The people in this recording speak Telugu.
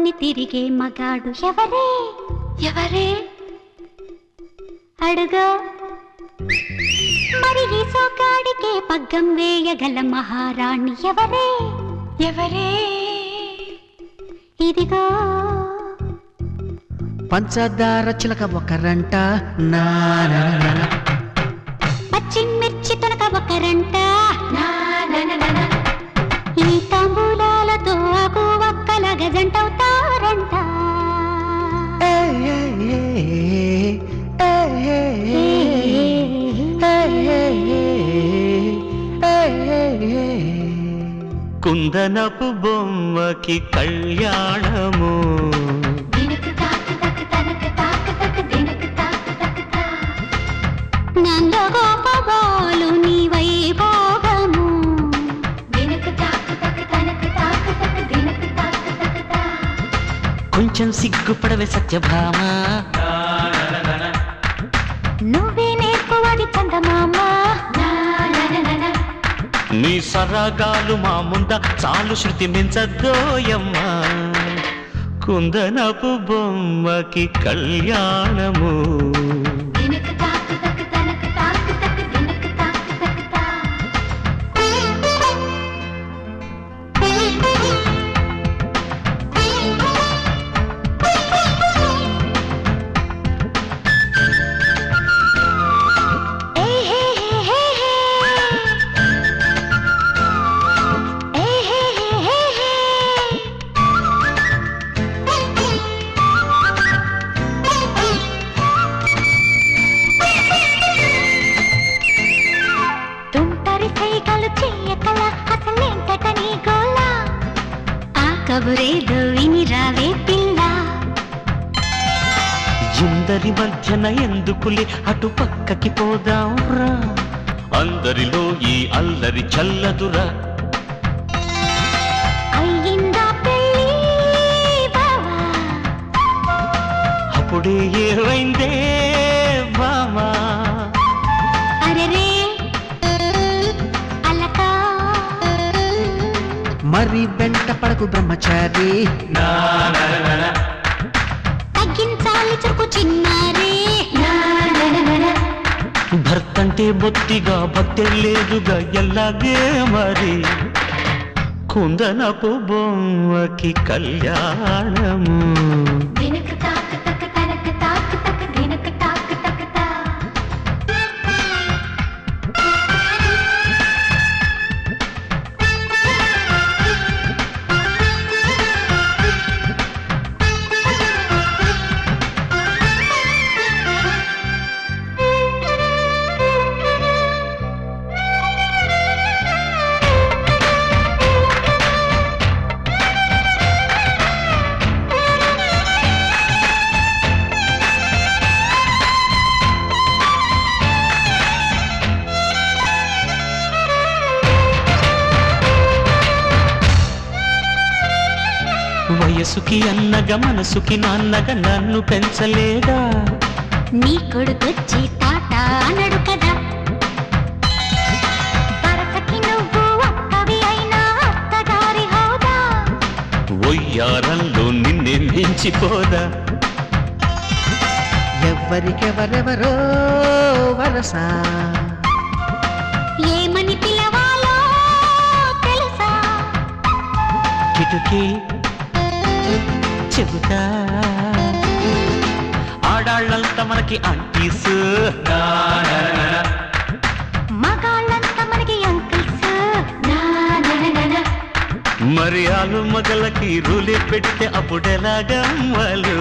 పట్టుకొని తిరిగే మగాడు ఎవరే ఎవరే అడుగా మరి ఈ సోగాడికే పగ్గం వేయగల మహారాణి ఎవరే ఎవరే ఇదిగో పంచదార చిలక ఒకరంట పచ్చిమిర్చి తొనక ఒకరంట ఈ తాంబూలాలతో ఆకు ఒక్కల గజంటవుతారంట కుందనపు బొమ్మకి కళ్యాణము నందగోపబాలు నీ వైభోగము కొంచెం సిగ్గుపడవే సత్యభామ నువ్వే నేర్పువది చందమామ నీ సరాగాలు మా ముంద చాలు శృతి మించద్దోయమ్మా కుందనపు బొమ్మకి కళ్యాణము కబురేదో విని రావే పిల్ల ఇందరి మధ్యన ఎందుకులే అటు పక్కకి పోదాంరా అందరిలో ఈ అల్లరి చల్లదురా అయ్యిందా పెళ్ళి బావా అప్పుడే ఏమైందే బామా అరెరే అలకా మరి వెంట పడకు బ్రహ్మచారి తగ్గించాలి చురుకు చిన్నారే భర్తంటే బొత్తిగా భక్తే లేదుగా ఎల్లాగే మరి కుందనపు బొమ్మకి కళ్యాణము వయసుకి అన్నగా మనసుకి నాన్నగా నన్ను పెంచలేదా నీ కొడుకొచ్చి తాత అనడు కదా భరతకి నువ్వు అక్కవి అయినా అత్తగారి హోదా ఒయ్యారంలో నిన్నే మించిపోదా ఎవరికెవరెవరో వరస ఏమని పిలవాలో తెలుసా కిటుకి చెబుతా ఆడాళ్ళంతా మనకి ఆంటీస్ మగాళ్ళంతా మనకి అంకిల్స్ మరి ఆలు మగలకి రూలే పెడితే అప్పుడెలాగా అమ్మలు